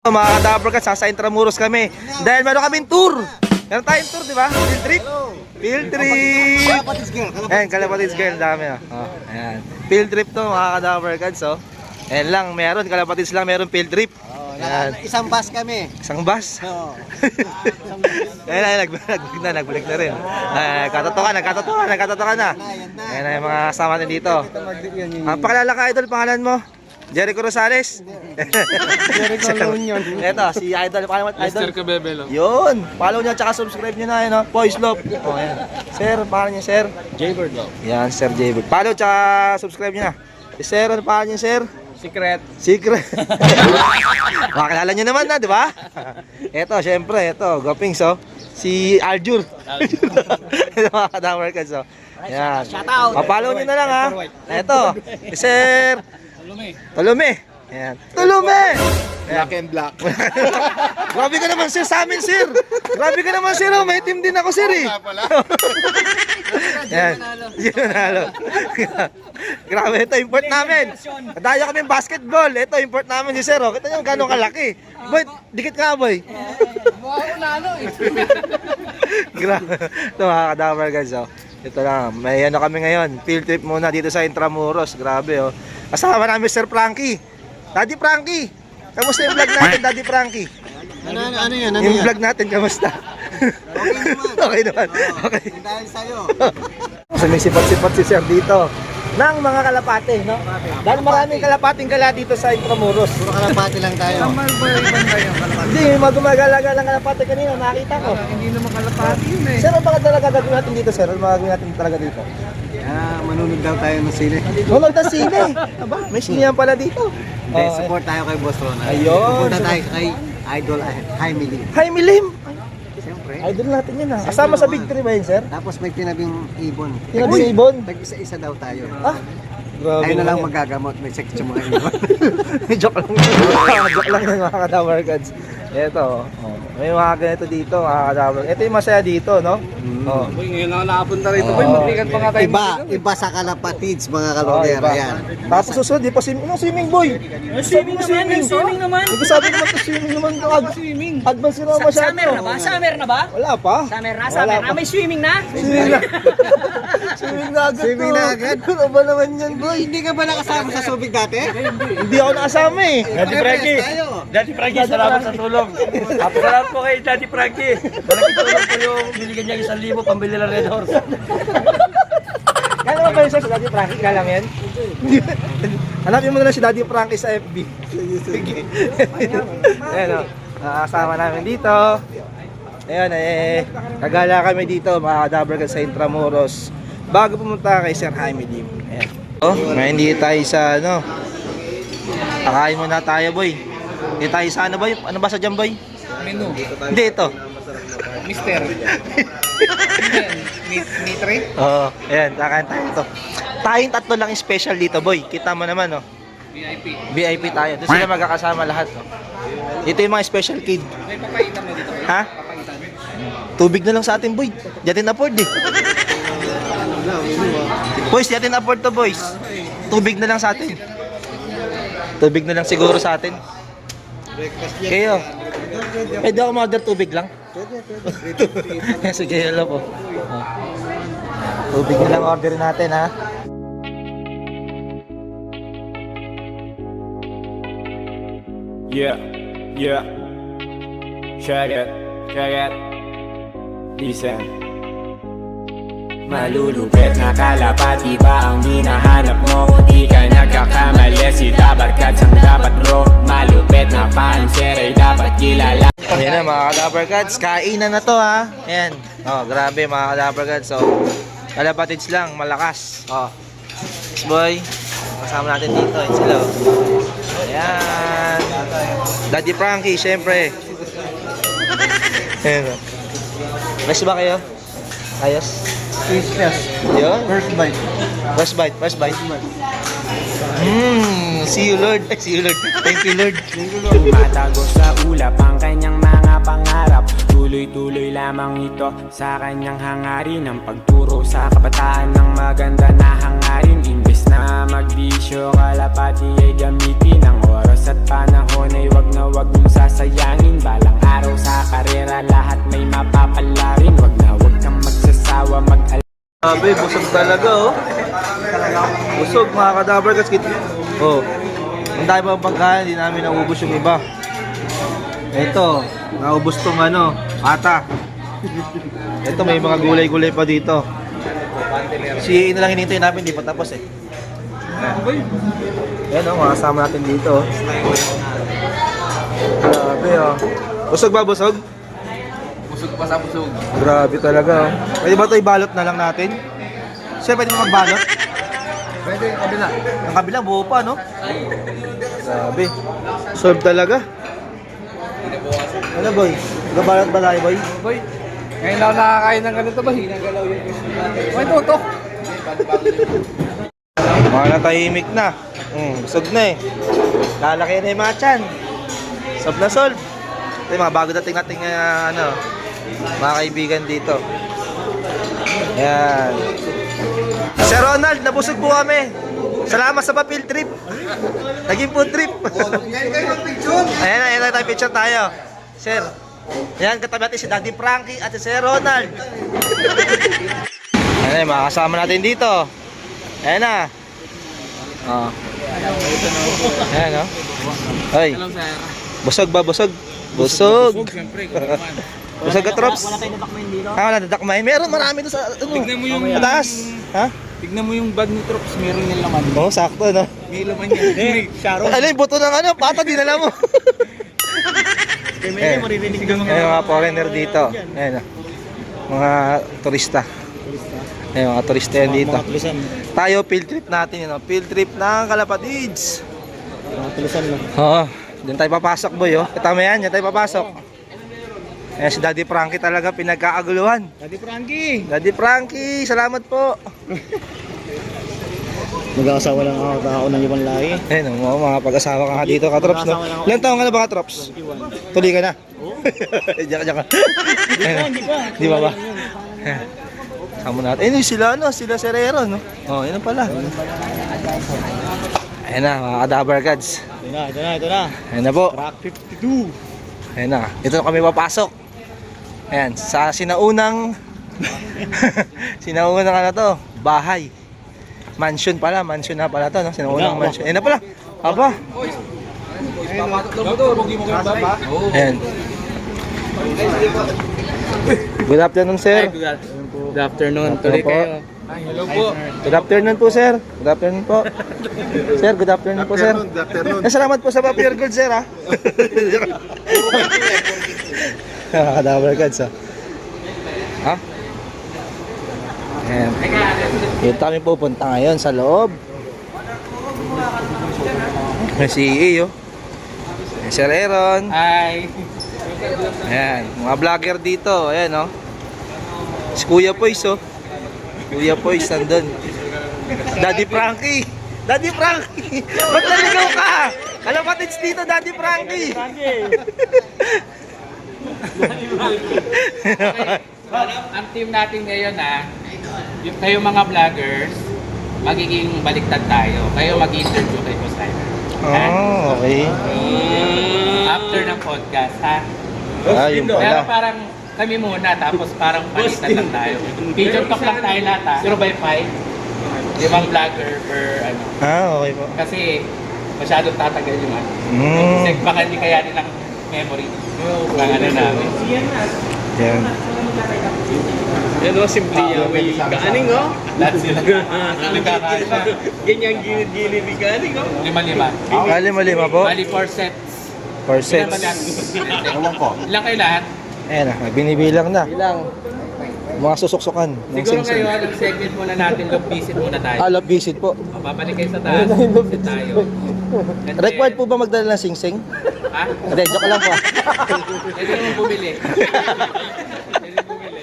Mga ka-Dabarkats, sa Intramuros kami. Dahil meron kaming tour. Meron tayong tour, di ba? Field trip. Field trip. Kalapatids girl. Ayan, Kalapatids girl, dami ayan. Field trip to mga ka-Dabarkats, Ayan lang, meron, Kalapatids lang, meron field trip. Ayan. Isang bus kami. Isang bus. Oo. Ayan, nagbalik na rin. Nagkatotokan na. Ayan na yung mga kasama natin dito. Ang pakilala ka, idol, pangalan mo? Jericho Rosales. Jericho Lunion. Ito, si idol, pangalan mo, idol. Mr. Cabebelo. Yun, follow nyo, tsaka subscribe nyo na, yun, Boys Love. Ayan. Sir, pangalan nyo, sir? Jaybird Love. Yan, Sir Jaybird. Follow, tsaka subscribe nyo na. Si Sir, ano pangalan nyo, sir? Secret. Makakilala nyo naman na, di ba? Ito, syempre, ito, Gopings, si Aljur. Ito mga ka-Dabarkats, Yan. Shoutout. Papalo nyo na lang, ha. Ito, si Sir Tolume. Yan. Tolume! Black and black. Grabe ka naman, sir, sa amin, sir. Grabe ka naman, sir. May team din ako, sir, eh. Yan. Yun, nalo. Grabe, ito, import namin. Daya kami basketball. Ito, import namin si sir. Kita nyo gano'ng kalaki. Boy, dikit ka, boy. Grabe. Ito, mga ka-Dabarkats, Ito lang, may ano kami ngayon. Field trip muna dito sa Intramuros. Grabe, Kasama namin Sir Frankie. Daddy Frankie. Kamusta yung vlog natin, Daddy Frankie? Ano yan? Yung vlog natin, kamusta? Okay naman. Okay. Dahil sa'yo. So may sipat-sipat si Sir dito ng mga kalapate, no? Dahil maraming kalapating gala dito sa Intramuros. Puro kalapati lang tayo. Hindi, magumagalaga lang kalapate kanina, nakita ko. Hindi naman kalapati yun eh. Sir, ano ba talaga gagawin natin dito, sir? Ano gagawin natin talaga dito? Manunod daw tayo ng sine. Tulog na sine. Aba, may sinihan pala dito. Hindi, support tayo kay Boss Ronald. Ayun. Punta tayo kay Idol Jaime Lim. Hi, Milim. Siyempre. Idol natin yun, ha. Kasama sa Big 3 ba yun, sir? Tapos may tinabing ibon. Tinabing ibon? Tag-isa-isa daw tayo. Ah, grabe Tayo na lang naman yan. magagamot. May sex yung mga ibon. Joke lang. Joke lang yung mga ka-Dabarkats. Ito, may mga ganito dito, mga ka-Dabarkats. Ito yung masaya dito, no? Boy, ngayon ako nakapunta rito. Boy, maglikan pa nga tayo. Iba sa kalapatids, mga kalogero. iba. Yan. Tapos susunod, di pa swimming boy. Swimming naman. Hindi sabi naman to swimming naman. Swimming. Advance na masyado. Summer na ba? Summer na ba? Wala pa. Summer na, Wala summer pa. na. May swimming na? Swimming na. Swimming na agad. Swimming na agad? Ano ba naman yan, boy? Hindi ka ba nakasama sa subig dati? Hindi ako nakasama eh. Daddy Frankie. Daddy Frankie, salamat sa tulong. Salamat po kay Daddy Frankie. Malaking tulong po yung binigyan niya 1,000 pambili ng Red Horse. Kaya ba yun sir, si Daddy Frankie? Kaya lang yan? Hanapin mo na lang si Daddy Frankie sa FB. Sige. Ayan o. Nakasama namin dito. Ayan kagala kami dito mga ka-Dabarkats sa Intramuros. Bago pumunta kay Sir Jaime Lim. Ayan. Ngayon dito tayo sa ano. Kakain muna tayo boy. Dito tayo sa ano boy? Ano ba sa dyan boy? Menu. Hindi ito. Mister. Mitre? Oo. Ayan, kakain tayo ito. Tayong tatlo lang yung special dito boy. Kita mo naman VIP. VIP tayo. Doon sila magkakasama lahat. Ito yung mga special kid. May papaitan mo dito. Ha? Tubig na lang sa atin, boy. Di natin afford eh. Boys, di natin afford to, boys. Tubig na lang sa atin. Tubig na lang siguro sa atin. Kayo. Pwede ako mag-order tubig lang? Sige, hello po. Tubig na lang order natin, ha? Yeah, yeah. Check it. Listen. Malulupit na kalapati ba ang hinahanap mo? Di ka nagkakamali, si Dabarkats ang dapat bro. Malupit na panser ay dapat kilala. Ayan na mga ka-Dabarkats, kainan na to ha. Ayan. Grabe mga ka-Dabarkats. So, kalapatids lang, malakas. Boy, kasama natin dito. Ayan sila. Ayan. Daddy Frankie, syempre. Ayan. Best ba kayo? Ayos? Yes. Yun? First bite. First bite. See you Lord. See you Lord. Thank you Lord. Tumatago sa ulap ang kanyang mga pangarap. Tuloy-tuloy lamang ito sa kanyang hangarin. Ang pagturo sa kabataan ng maganda na hangarin. Imbes na na magbisyo, kalapati ay gamitin. Ang oras at panahon ay wag na wag mong sasayangin. Balang araw sa karera lahat may mapapala rin. Wag na wag kang magsasawa Sabi, busog talaga oh. Busog mga kadabar kasi oh. Ang dami pang pagkain, hindi namin naubos yung iba. Ito, naubos tong ata. Ito may mga gulay-gulay pa dito. Si na lang hinintay namin, hindi pa tapos eh. Ayan oh, mga kasama natin dito. Grabe oh. Busog ba, busog? Busog pa sa busog. Grabe talaga oh. Pwede ba ito ibalot na lang natin? Sir, pwede mo magbalot? Pwede yung kabila. Ang kabila, buo pa, no? Grabe. Solve talaga. Ano, boy? Gabalot ba tayo, boy? Boy, ngayon lang ako nakakain ng ganito ba? Hinagalaw yung Boy, tutok! Mga natahimik na. Busog na eh. Lalaki na yung mga tiyan. Solve na solve. Ito yung mga bago dating nating mga kaibigan dito. Yan. Sir Ronald, nabusog po kami. Salamat sa pa-field trip. Naging food trip. Ayan, tayo picture tayo. Sir, yan, katabi natin si Daddy Frankie at si Sir Ronald. Ayan, mga kasama natin dito. Ayan na. Oh. Ayan, oh. Ay. Busog ba? Busog? Busog. Busog ka, Trops? Wala nadakmain. Meron marami doon sa Tignan mo yung mataas. Ha? Tignan mo yung bag ni Trops, meron yung laman. Oo, sakto, no? May laman yan. May Sharon. Ano yung buto ng pata, dinala mo. May maririnig ng Ayan, mga foreigner dito. Ayan, mga turista. Ayan, mga turista yan dito. Tayo, field trip natin, field trip ng Kalapatids. Mga tulisan lang. Oo, dyan tayo papasok, boy, oh. Katama yan, dyan tayo papasok. Ayan, si Daddy Frankie talaga pinagkaaguluhan. Daddy Frankie! Daddy Frankie, salamat po. Mag-aasawa lang ako ng ibang lahi. Ayan, mga pag-asawa ka nga dito, Katrops, no? Ilan taong ka na ba, Katrops? Tuloy ka na? Diyan ka. Hindi pa. Di ba ba? Sama natin. Ayun, sila Serero, no? Oh, yun na pala. Ayan na, mga Kadabar Gods. Ito na. Ayan na po. Track 52. Ayan na. Ito na kami papasok. Ayan, sa sinaunang bahay. Mansion na pala to, no? Sinaunang mansion. Ayan na pala. Aba. Ayan. Good afternoon, sir. Good afternoon. Tuloy kayo. Hello po. Good afternoon po, sir. Good afternoon po. Sir, good afternoon po, sir. Salamat po sa Papier Gold, sir, ha. Kadabar Gods, ha. Ha? Ayan. Dito kami pupunta ngayon sa loob. May CE, oh. May Sir Aaron. Hi. Ayan, mga vlogger dito. Ayan, oh. Si Kuya Poys, oh. Kuya Poys, nandun. Daddy Frankie! Daddy Frankie! Ba't naligaw ka? Kalapatids dito, Daddy Frankie! Ang team natin ngayon yung kayo mga vloggers, magiging baliktad tayo. Kayo mag-interview kay Boss Ryder. Oh, okay. After ng podcast, ha? Ah, yun Pero pala. parang kami muna, tapos parang baliktad lang tayo. Video talk lang tayo lahat, ha? 0 by 5. 5 vlogger per ano. Ah, okay po. Kasi masyadong tatagal yung ano. Kasi baka hindi kaya nilang memory ng ano namin. Yan. Yan o, simple yan. May kaaning o. Lahat sila. Nagkakasya. Ganyan gilid-gilid ni kaaning o. 5-5. Lima po. Bali 4 sets. 4 sets. Ewan ko. Ilang kayo lahat? Ayan na, binibilang na. Mga susuksukan. ng Siguro sing-sing. ngayon, ang segment muna natin, look visit muna tayo. Ah, love visit po. Babalik kayo sa taas, visit tayo. And then- Required po ba magdala ng sing-sing? Ha? Hindi, joke lang po. Pwede naman bumili. Pwede bumili.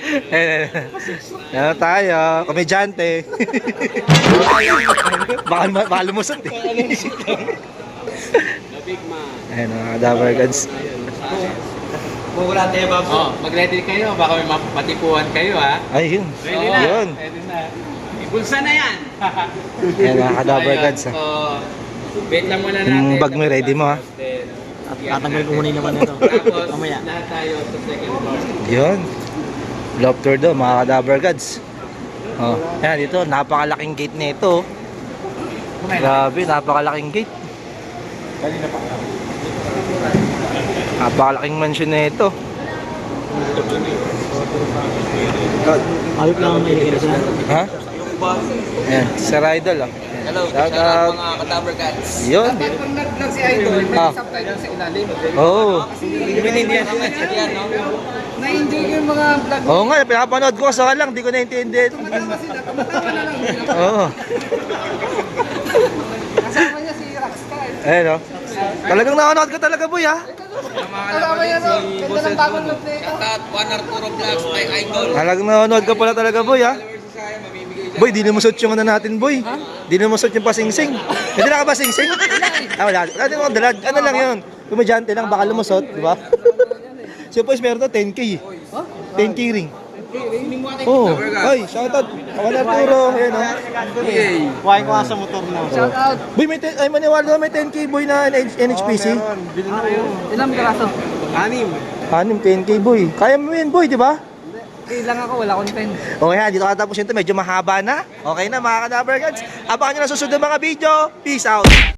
Ano tayo? Komedyante. Baka lumusot eh. Ayan mga Kadabar Gods. Oh, mag-ready kayo, baka may matipuan kayo ha. Ay, yun. Ready na. Yun. Ready na. Bulsa na yan. Ayan mga kadaver gods. So, wait lang muna natin. Yung bag mo, ready mo ha. At tatanggalin ko muna yung naman nito. Tapos, Mamaya. lahat tayo sa second floor. Yun. Love tour daw mga kadaver gods. Oh, yan dito, napakalaking gate nito. Grabe, napakalaking gate. Napakalaking mansion nito. Ayop lang ang may ilagay sila. Ha? Ayan, Sir Idol oh. Hello, Shout shout out out. mga Kadaver Cats. Yun. Dapat pag nag-vlog si Idol, may Ah. subtitle sa ilalim. Oo. Pinindihan naman yan, no? Na-enjoy ko yung mga vlog. Oo nga, pinapanood ko sa lang, di ko naintindihan. Tumatawa sila, tumatawa na lang. Oo. Kasama niya si Rockstar. Ayan oh. Talagang nanonood ko talaga boy ha. Kasama niya, no? Ganda ng bagong look na ito. Shout out, Juan Arturo Vlogs, my idol. Talagang nanonood ka pala talaga boy ha. Boy, di na musot yung ano natin boy. Di na musot yung pasingsing. Hindi na ka ba singsing? Ah, wala. Wala din ako dalag. Ano lang yun? Kumadyante lang, baka lumusot, di ba? Si Boys meron to 10k. 10k ring. Oh, ay, shoutout. Wala puro, ayan oh. Kuhain ko nga sa motor mo. Shout out. Boy, ay maniwala may 10k boy na NHPC. Ilang piraso? 6, 10k boy. Kaya mo yun boy, di ba? Ilang ako, wala akong pen. Okay ha, dito katapos yun to, medyo mahaba na. Okay na mga Kadaver Gods. Abangan nyo na susunod ng mga video. Peace out.